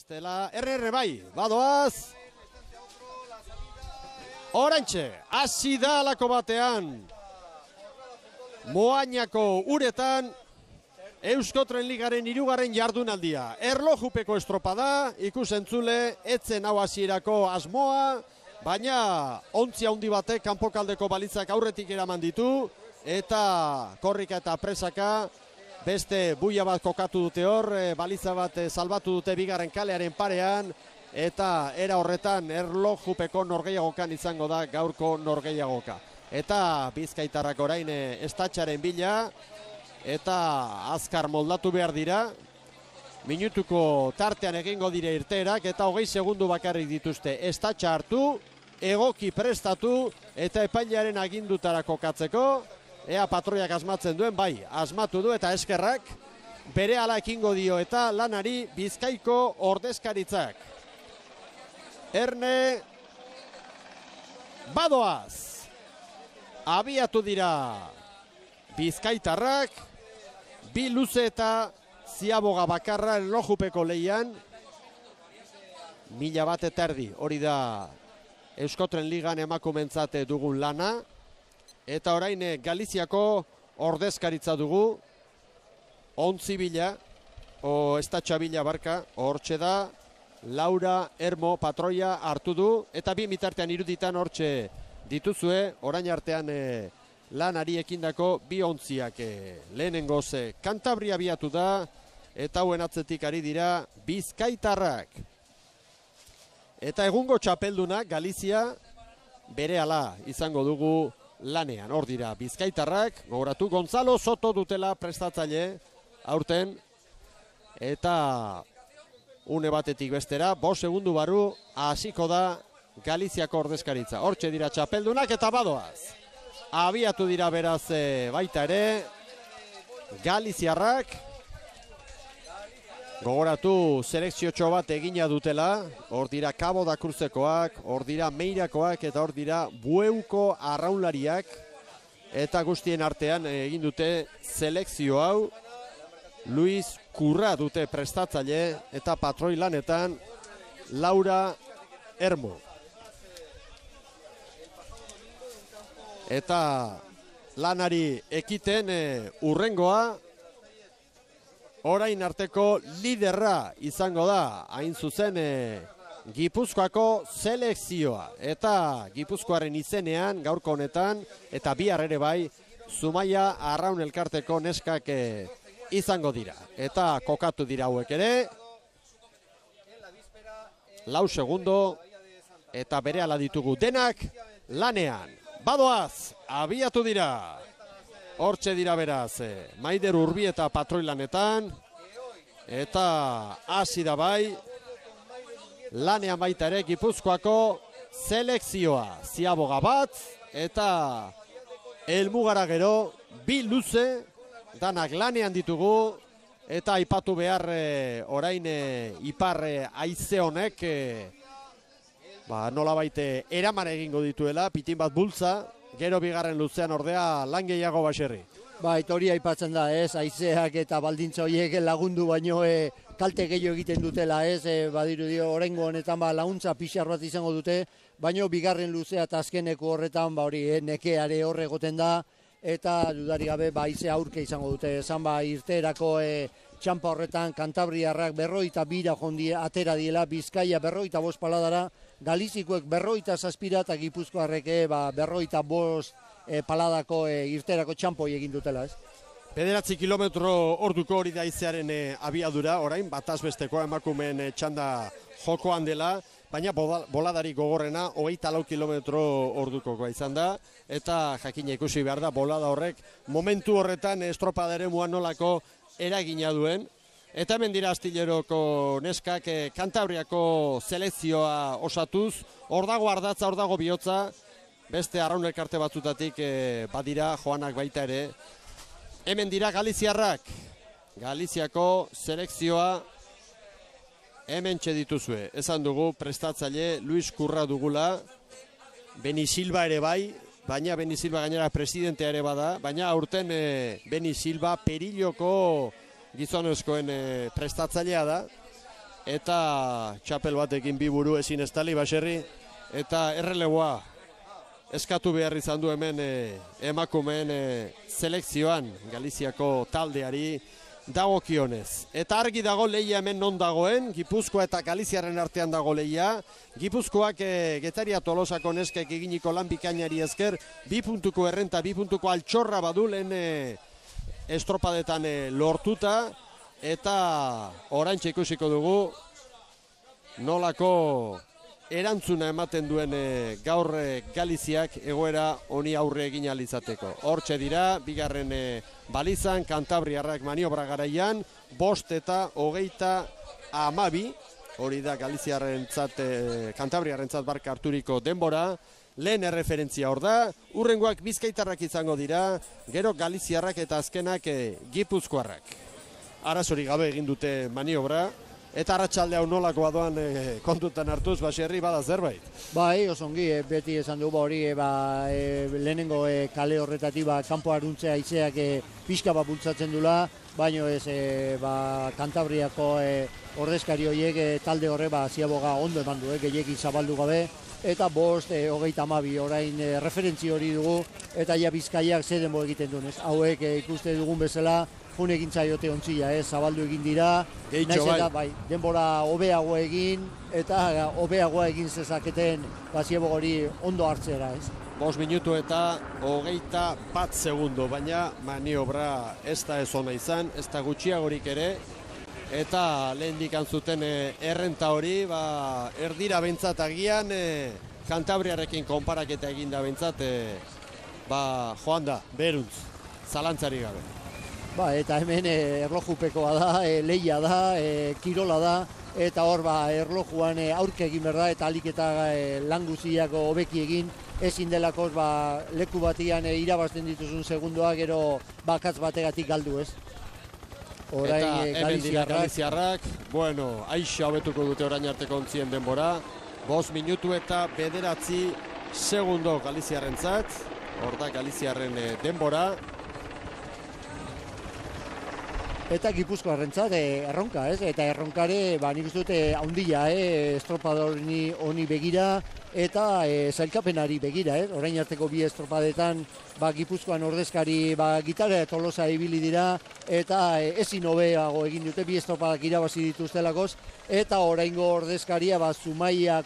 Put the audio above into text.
bestela, erre bai, badoaz. Orantxe, hasi da alako batean. Moañako uretan, Euskotren Ligaren 3. jardunaldia. Erlojupeko estropada, ikusentzule, etzen hau hasierako asmoa, baina ontzia handi batek kanpokaldeko balitzak aurretik eraman ditu, eta korrika eta presaka, beste buia bat kokatu dute hor, balitza bat salbatu dute bigarren kalearen parean, eta era horretan erlojupeko norgehiagokan izango da gaurko norgehiagoka. Eta bizkaitarrak orain estatxaren bila, eta azkar moldatu behar dira. Minutuko tartean egingo dire irteerak, eta 20 segundu bakarrik dituzte estatxa hartu, egoki prestatu, eta epailearen agindutara kokatzeko. Ea patroiak asmatzen duen, bai, asmatu du eta eskerrak. Bere ala ekingo dio eta lanari Bizkaiko ordezkaritzak. Erne badoaz. Abiatu dira bizkaitarrak, bi luze eta ziaboga bakarra erlojupeko lehian. 1000 bat eta erdi, hori da Euskotren Ligan emakumentzat dugun lana. Eta orain Galiziako ordezkaritza dugu, 11.000, estatxabila barka, hortxe da, Laura Ermo patroia hartu du, eta bi mitartean iruditan hortxe dituzue, orain artean lanari ekindako bi ontziak. Lehenengoz Kantabria biatu da, eta hauen atzetik ari dira bizkaitarrak. Eta egungo txapelduna Galizia berehala izango dugu lanean. Hor dira bizkaitarrak, gogoratu Gonzalo Soto dutela prestatzaile aurten, eta une batetik bestera, 5 segundu barru hasiko da Galiziako ordezkaritza. Hortxe dira txapeldunak eta badoaz. Abiatu dira beraz baita ere Galiziarrak. Gogoratu selekziotxo bat egina dutela. Hor dira Cabo da Cruzekoak, hor dira Meirakoak eta hor dira Bueuko arraunlariak. Eta guztien artean egin dute selekzio hau. Luis Kurra dute prestatzaile eta patroi lanetan Laura Ermo. Eta lanari ekiten urrengoa, orain arteko liderra izango da, hain zuzen Gipuzkoako selekzioa. Eta Gipuzkoaren izenean gaurko honetan, eta bihar ere bai, Zumaia Arraun Elkarteko neskak izango dira. Eta kokatu dira hauek ere, 4 segundo, eta berehala ditugu denak lanean. Badoaz, abiatu dira. Hortxe dira beraz, Maider Urbieta patroi lanetan, eta hasi da bai, lanean baita ere Gipuzkoako selekzioa. Ziaboga bat, eta helmugara gero, bi luze, danak lanean ditugu, eta aipatu behar orain ipar haize honek, nola baite eraman egingo dituela, pitin bat bultza, gero bigarren luzean ordea lan gehiago baserri. Hori aipatzen da, haizeak eta baldintza horiek lagundu baino kalte gehiago egiten dutela, badiru dio, orengo honetan laguntza pixar bat izango dute, baino bigarren luzea eta azkeneko horretan, hori nekeare horre egoten da, eta dudari gabe haize aurke izango dute. Esan irteerako txampa horretan Kantabriarrak 42 jondi atera diela, Bizkaia 45 paladara, Galizikoek 47 eta Gipuzkoarrek 45 paladako irteerako txampoi egin dutela, ez? 9 kilometro orduko hori da haizearen abiadura, orain bataz bestekoa emakumeen txanda jokoan dela, baina boladari gogorrena 24 kilometro ordukoa izan da, eta jakina ikusi behar da bolada horrek momentu horretan estropadere muan nolako eragina duen. Eta hemen dira Astilleroko neskak Kantabriako selekzioa osatuz, hor dago ardatza, hor dago bihotza, beste Arraun Elkarte batzutatik badira joanak baita ere. Hemen dira Galiziarrak, Galiziako selekzioa hemen txedituzue. Esan dugu prestatzaile Luis Kurra dugula, Beni Silva ere bai, baina Beni Silva gainera presidentea ere bada, baina aurten Beni Silva Perilloko gizonezkoen prestatzailea da, eta txapel batekin bi buru ezin estali Baserri, eta erreleboa eskatu behar izan du hemen emakumeen selekzioan Galiziako taldeari dagokionez. Eta argi dago lehia hemen non dagoen, Gipuzkoa eta Galiziaren artean dago lehia. Gipuzkoak Getaria Tolosako neskek eginiko lan bikainari esker, 2 puntuko errenta, 2 puntuko altxorra badu lehen estropadetan lortuta, eta oraintxe ikusiko dugu nolako erantzuna ematen duen gaur Galiziak egoera honi aurre egin ahal izateko. Hortxe dira, bigarren balizan, Kantabriarrak maniobra garaian, 5 eta 32, hori da Galiziarrentzat, Kantabriarrentzat barka harturiko denbora, lehen erreferentzia hor da, hurrengoak bizkaitarrak izango dira, gero Galiziarrak eta azkenak Gipuzkoarrak. Arazori gabe egin dute maniobra, eta arratsalde hau nolakoa doan kontutan hartuz, Baserri bada zerbait. Bai, osongi, beti esan dugu hori, lehenengo kale horretatik kanpo aruntzea haizeak pixka bat bultzatzen dula, baino ez Kantabriako ordezkari horiek talde horre ziaboga ondo eman du, gehiagin zabaldu gabe, eta 5, 32 orain referentzi hori dugu, eta ja Bizkaiak zer denbo egiten duen, hauek ikuste dugun bezala, jun egin zaiote ontzila, zabaldu egin dira, naiz eta denbora hobeago egin, eta hobeagoa egin zezaketen ziebo hori ondo hartzera, 5 minutu eta 21 segundo, baina maniobra ez da ez ona izan, ez da gutxiagorik ere, eta lehen dikantzuten errenta hori, erdira bentsat agian, Kantabriarekin konparaketa eginda bentsat, joan da, beruntz, zalantzari gabe. Eta hemen erlojupekoa da, lehia da, kirola da, eta hor erlojuan aurke egin behar da, eta alik eta lan guztiak hobeki egin, ezin delako leku batian irabazten dituzun segundoa, gero bakatz bategatik galdu, ez? Eta hemen dira Galiziarrak, aixa hobetuko dute orain arteko ontzien denbora, 5 minutu eta 9 segundo Galiziarrentzat, hor da Galiziarren denbora. Eta Gipuzkoarrentzat erronka, ez? Eta erronkare, nik uste dute haundila, estropador honi begira, eta zailkapenari begira, orain arteko bi estropadetan Gipuzkoan ordezkari Getaria Tolosa ibili dira, eta ezin hobeago egin dute bi estropadak irabazi dituztelakoz, eta oraingo ordezkaria Zumaiako